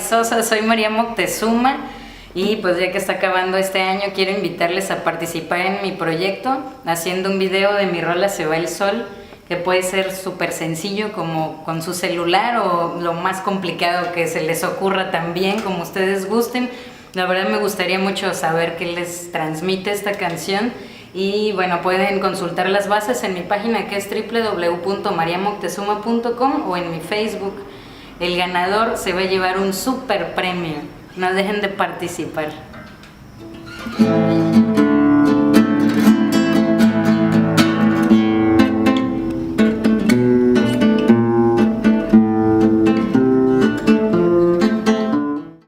Sosa, soy María Moctezuma y pues ya que está acabando este año quiero invitarles a participar en mi proyecto haciendo un video de mi rola Se va el sol, que puede ser súper sencillo como con su celular o lo más complicado que se les ocurra también, como ustedes gusten. La verdad me gustaría mucho saber qué les transmite esta canción. Y bueno, pueden consultar las bases en mi página que es www.mariamoctezuma.com o en mi Facebook. El ganador se va a llevar un super premio. No dejen de participar.